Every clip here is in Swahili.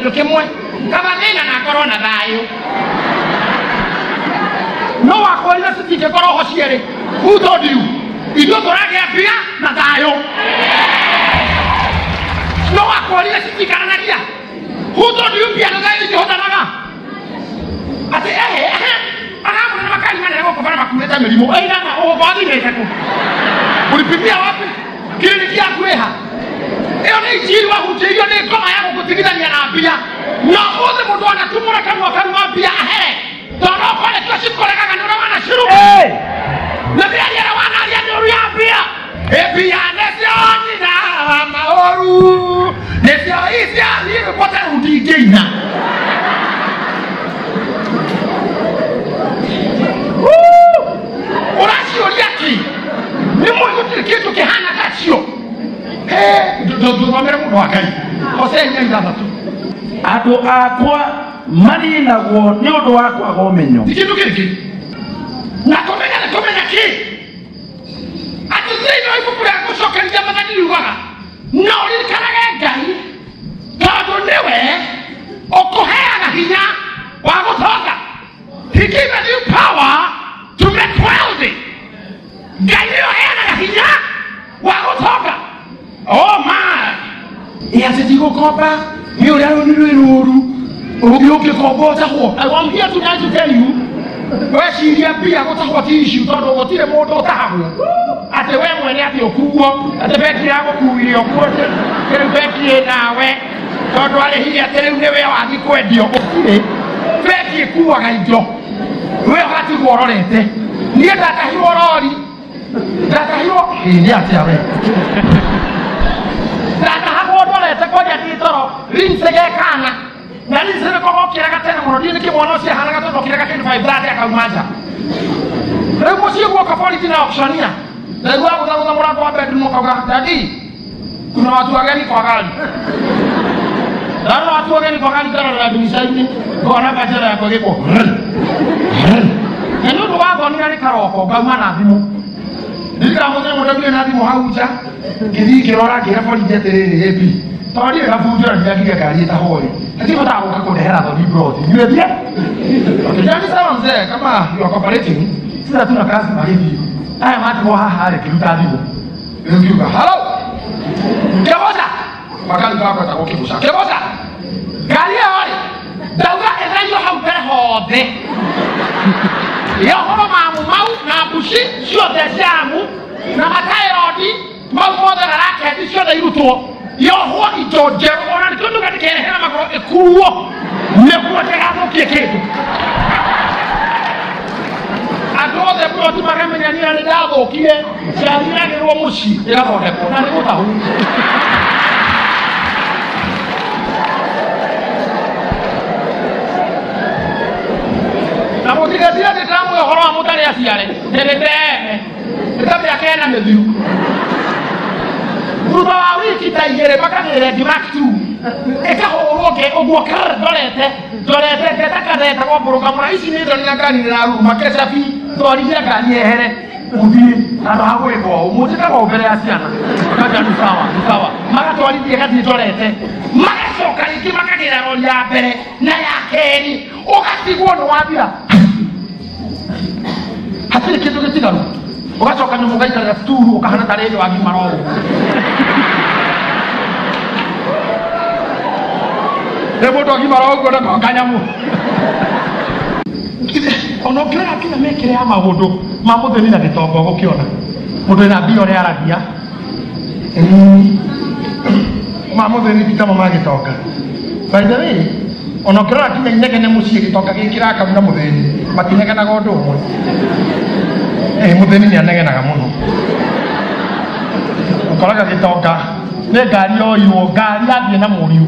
kindu kimwe kama thina na korwo na thayo no wakorire citinge korwo ho cieri who told you ithuĩ tũragĩa mbia na thayo no wakorire citikaranagia who told you mbia na thayo itihotanaga ati anamu na makali mana yako kufanya makuleta mlimo aina na obadi nesa ku ulipimia wapi kliniki yako eha eo ni jiri wa huteyo ni kama yako kutigidania na mbia na wote mtu anatumura kama mbia ahere tono kole kwa sikoleka kanora wana shiru na bia ya wana ya nuru ya mbia ebia nesioni na maoru nesio isia ni kwa tena udigina urasio yaki ni mtu kitu kihana kachio ndumamera mu wakai osenya ndabatu ado akwa mari nago ni undu wakwa gomenyo kitu kiki na komenya ki ati zino ikukura kusoka njama ngani rugaga no ri karaga ngai tado newe okohea hinya wa gutoka he gave you power to make wealthy gayo hena hinya wa gutoka oh man yasitigo kopa mi ora ni ruru obi kobota ho I want here tonight to tell you we shiria pia gutahwa tishu tondo gotire mundu tahagu ate we mwene ati okuwo ate beki yako kuwire okuote kere beki nawe tondo ale hiya tere newe wagi kwendio okire beki kuwaga indo we hati gororete niye datahiwo rori datahiwo ni ati awe datahawo dorete koja titoro rinsege kana na rinsege ko kiraga tena muno ni kimono cia hanaga tondo kiraga kene vibrate akaumaja remo cio kwa kafali tina optionia na gwa kuza murako wa bedroom kwa dadi kuna watu wageni kwa gari daro watu wageni kwa gari daro la dunisaini kwa na bajara yako geko eno ndo wako ni karoko gauma na thimu ndika muthe mudabi na thimu hauja kithi kirora kira poli jeterere epi tawadi na bujura ya kike kali ta hoi ati kota ko ko dehera do libro ni bia yani sawa mzee kama you are cooperating sasa tuna kazi na hivi haya watu wa hali kiruta dibo ndio hello keboza makali bako atakokibusha keboza gari yao dauga ezayo haupere hode yo hono mamu mau na bushi sio desamu na matairodi mau moda na rake sio da iruto yo ho itoje ona nikondo katika hela makoro ekuwo nekuwa tega keketu adode pro tu magamenya ni ale dabo kie cyarira ni ro mushi era bode ko na ni utahu na motiga dia de tamu yo horo amutale asiale terete tabi akena medu ruba wa wiki tayere bakagere dimaktu eka horoke ogwakar dorete tetakadeta kwa program raisi ni doni ngani na ru makesa fi doni ya gani ehere udi arawe bo umutika ko bere asiana kaja ni sawa maka to ali kati dorete maka soka iki makagera ro ya bere na ya keri okati gono wabira hatiri kitu kitigaru ukachoka nyumuga ikala sturu ukahana tarehe wa gimaro lebo to gimaro ko na kanyamu ono kira kina mekere ama hodo mamudo ni na gitongo gokiona mudo na bio re arabia mamudo ni bitama magi toka by the way ono kira kina nyege ne musie gitoka gikira ka na mutheni matinega na gondo umwe mutheni ni anege na gamuno ukolaga gitoka ne gari yo yo gari athie na muriu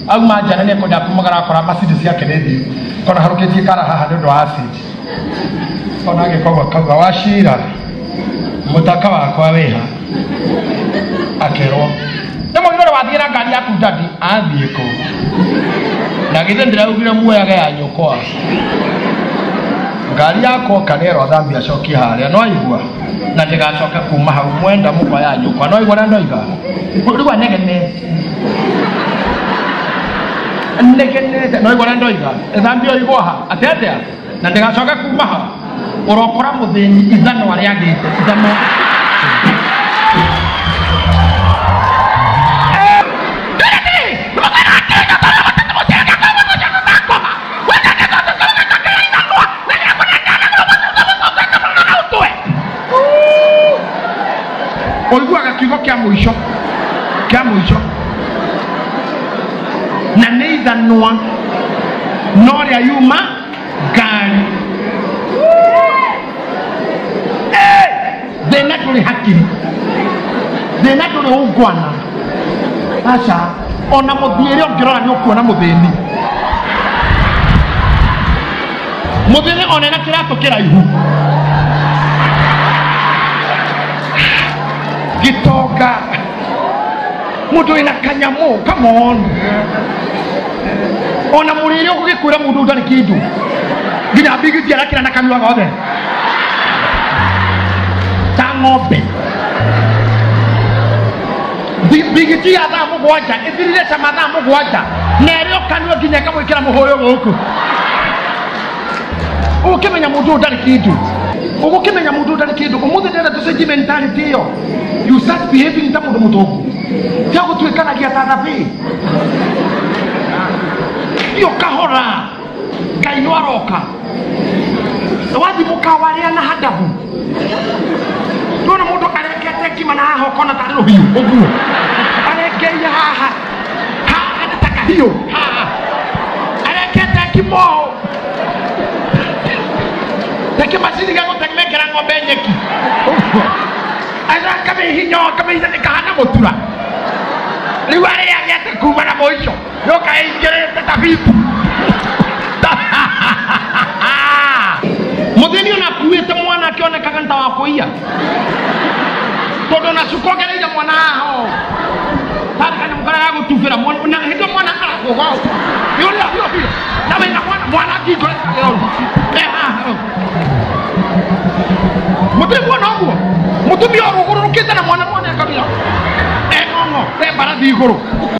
au majana ne koda kumagara kora Mercedes yake redio kona haruketie kara haha ndo acid kona gikogo kaga washira mutaka wakwa weha akero nemo ngoro wathira ngari yaku dadi athie ko na githe ndiraugire muoyaga ya nyukwa ngari yako kanero thambi acoki haria no igua na ndigacoka kuma hau mwenda mukwa ya nyukwa no igua na ndoiga riwa negene nekenete no igora ndoiga ethambio igwaha atetea na ndigacoka kuma ha urokora muthini ithano wari agite ithano oiguaga kiugo kia muico na nĩ ithanwa no rĩa yuma ngari thĩna ndũrĩ hakiri thĩna ndũrĩ ũngwana aca ona mũthiĩre ũngĩrora nĩ ũkuona mũthĩni ona na kĩratũ kĩraihu gitonga mundu ina kanyamu come on ona murire ugikwira mundu ndari kindu nginya bigiti arakira na kanua gothe ta ng'ombe bigiti ya thaa mugwanja ithirire ta mathaa mugwanja neryo kanua nginya kamwikira muhoyo guku ukimenya mundu ndari kindu ugukimenya mundu ndari kindu umuthi ndenda tucenjie mentality iyo you start behaving ta mundu mutongu tia gutwikanagia ta thabi iyo kahora kaino aroka wathi mukawaria na hadabu ndona mundu arekete kima na hoko na tari ruhiu uguo arekeia haha taka hiyo arekete kimo teke masini gago tekmekera ng'ombe nyeki aza kame hinyo kame hiza nikahana mutura riu areagete kuma na moico yoka ingerete tabibu muthini ona kuite mwana akionekaga nta wa kuia tondu nacukongereire mwana aho takana mukaraga gutubira mwana na hindo mwana arakuga yoria hiyo na wena mwana kigore muthini mwana oguo mutumia orugururukite na mwana akabira ngono barathi iguru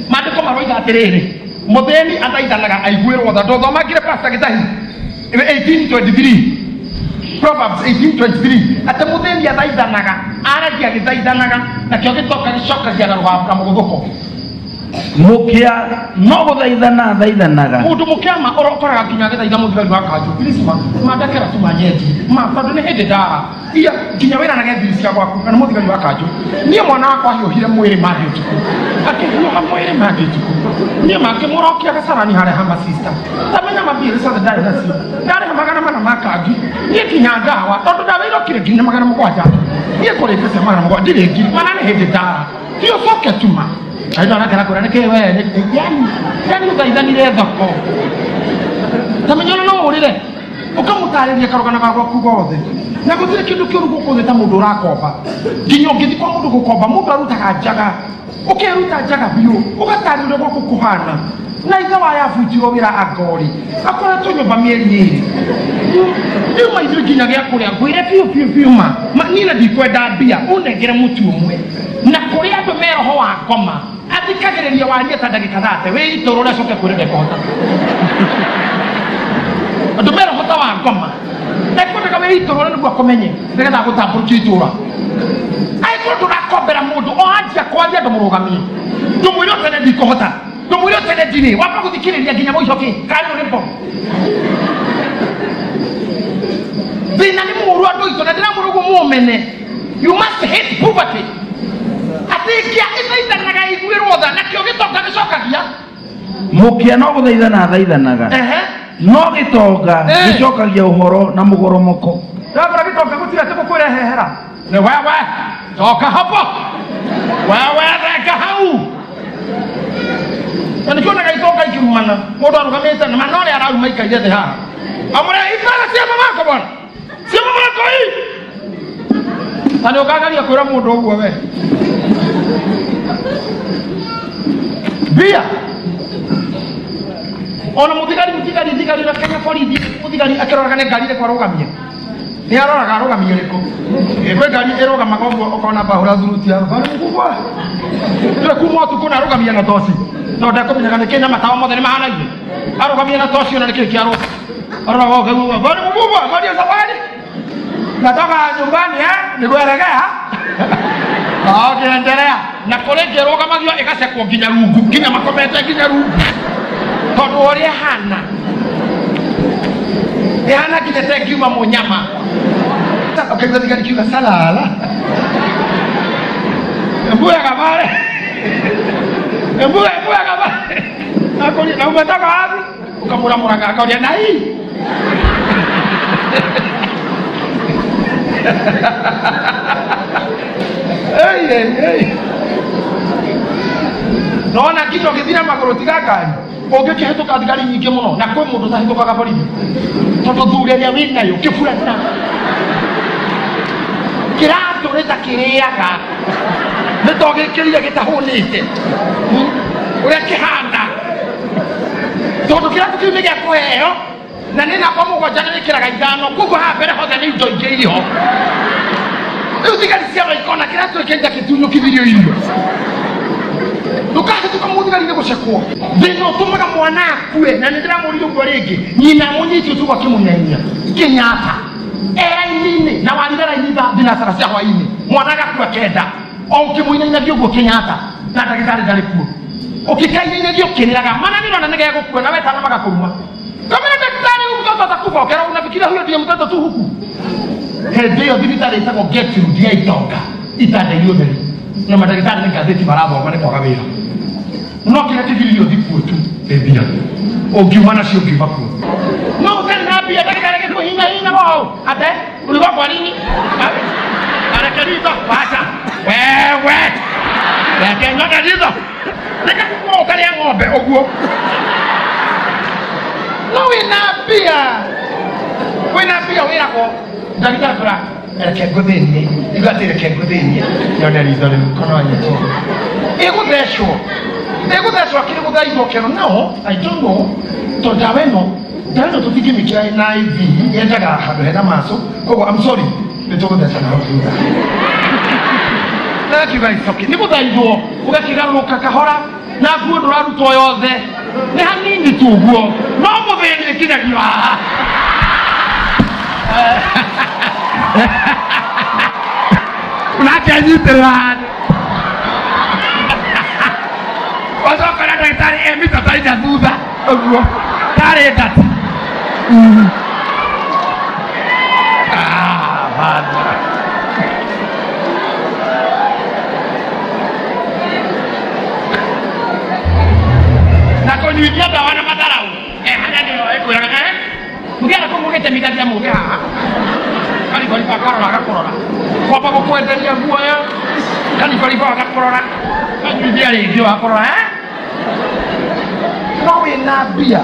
mandiko maroiga atiriri muthini athaithanaga aiguirwo tha ndothomakire pastor Gitahi 18:23 Proverbs 18:23 ate muthini athaithanaga aragia githaithanaga na kio gitoka gicokagia na rugabura muguthuko mukia no guthaithana thaithanaga mundu mukiama orokoraga kinya githaitha muthigari wa kanju bilisima mandakera tumanyeti tondu ni hindi ndara iya kinya wira na gethiri cia gwaku kana muthigari wa kanju nie mwana wakwa hiuhire mwiri mathituku akihiuha mwiri mathituku nie make murokia gacarani hare hama sister tamenya mabiri sa ndari nacio ndari magana mana makangi nie kinya ndawa tondu ndawa irokire kinya magana mugwanja nie kurite se magana mugwanja ndiri ngiri mana ni hindi ndara tio soke tuma aino anakera kura nike we yani uthaithanire thoko tamenyona no urire ukamutariria karugana gagwaku gothe na gutire kindu kiuru gukuthi ta mundu urakomba nginya ungithi kwa mundu gukomba mundu arutaga njaga ukiruta njaga biu ugatarire gwaku kuhana na ithe wa yabutirwo wira agori akoretwo nyumba mieri iri riu maithire nginya gia kuria ngwire piu ma nina ndikwenda mbia unengere mutu umwe na kuria andu meroho wa ngoma athikagiriria warie ta ndagika thate wi iturure coke kwirinde kota andu meroho ta wa ngoma ekwendeka wi iturure niguo akumenye nigetha gutamburukia itura aikorwo ndurakombera mundu o anjia kwaria ndumurugamie ndumwire tene ndikuhota ndumwire tene ndiri wamba guthikiriria nginya muico ki kani uripo thina ni muru andu itu na ndiramurugu mumene you must hate poverty atikia ithaithanaga iguirwo tha na kio gitoka gicokagia mukia no guthaithana thaithanaga no gitonga gicokagia uhoro na mugoromoko ndabara gitoka gutira tiko kwire hehera ne wewe toka hapo wewe reka hau ani kona gaitoka ikirumana mundu arugamite na manore araruma ikaire ha amure ifara cia mamako bwana cia mamako hii tani ukagaria kwira mundu uguo we bia ona muthigari na Kenya borithi muthigari akiroraga ne ngari kwa rugamia ni aroraga rugamia riko kwe ngari irugamaga uguo ukona bahura thuruti ya bari ngugwa tire kumwa tukuna rugamia na tosi no ndakomenya kana kenya matawa mothe ni mahana irio arugamia na tocio na nikikiaro arora goke baba bali mbuba bali safari natoka nyumbani nikuelegea endelea na kolegero kama hiyo ikasekwo nginya rungu nginya makomete nginya rungu tondu uria hana hana kitete kiuma munyama akaanza nikiwa salala mbuya kabale mbuya kabale akoni na umetoka wapi ukamura akaonia na hii hey nona kitu kithina maguru tigakani ungikihituka thigari nyingi muno na kwi mundu tahitukaga borithi tondu thureria winayo kibura kiraturita kiriaga nitogikirire gitahunite uria kihanda tondu kiratu kiu ni gia kuheo na nina kwa mugwanja nikiraga ithano koguo ha mbere hothe ni indo ingi iriho riu thigari ciao ikona kiratu ikenja kitunyukithirio irio ndukahe tukamuthigarire gucekwo thina utumaga mwana akue na nindiramurire uguo ringi nyina munyiti utuga kimunyenya Kenyatta eni na walira initha dinasara cia hwaini mwana agakua kenda o ukimunyenya uguo Kenyatta na ndagitari ndari kuo ukikainenya thio kiniraga mana nino na nige gukua na wetana magakuruma kama daktari mtoto atakufa kera unafikiria huyo ndiye mtoto tu huku ndio thibitari itako get to dia itonga itande yoderi na madaktari ni gazeti marabo kwa kwa kabila no kile kivilio dipu tu ebia ogiwana sio givapo no tena bia daktari kwa hina wao ate ulikuwa kwa nini anakarita basa wewe lakini ndio ndizo nikakuwa kali ya ng'ombe oguo no winapia wirako ndagitari kura reke nguthini igatire ke nguthini yone rizole kono nyeto iguthecwo kiri guthaithwo kero no I don't know to ndaweno tutigimikira na ivi yendaga handu hena maso koguo I'm sorry nitugutheca na thutha na kiuga icoki ni guthaithwo ugakigaruka kahora na nguo ndurarutwo yothe ni hanini tu guo no muthini kinyagia unachanyitira wazoka na daktari emita taida thutha uguo tare ndati bana na konyuithia dawa na madarau hana ndio ekwiraga mugiana kumugite mitathia muge haha kalifa agakorora kwamba gukwenderia guoya kalifa agakorora kanyuithia ringi wakorora no wina mbia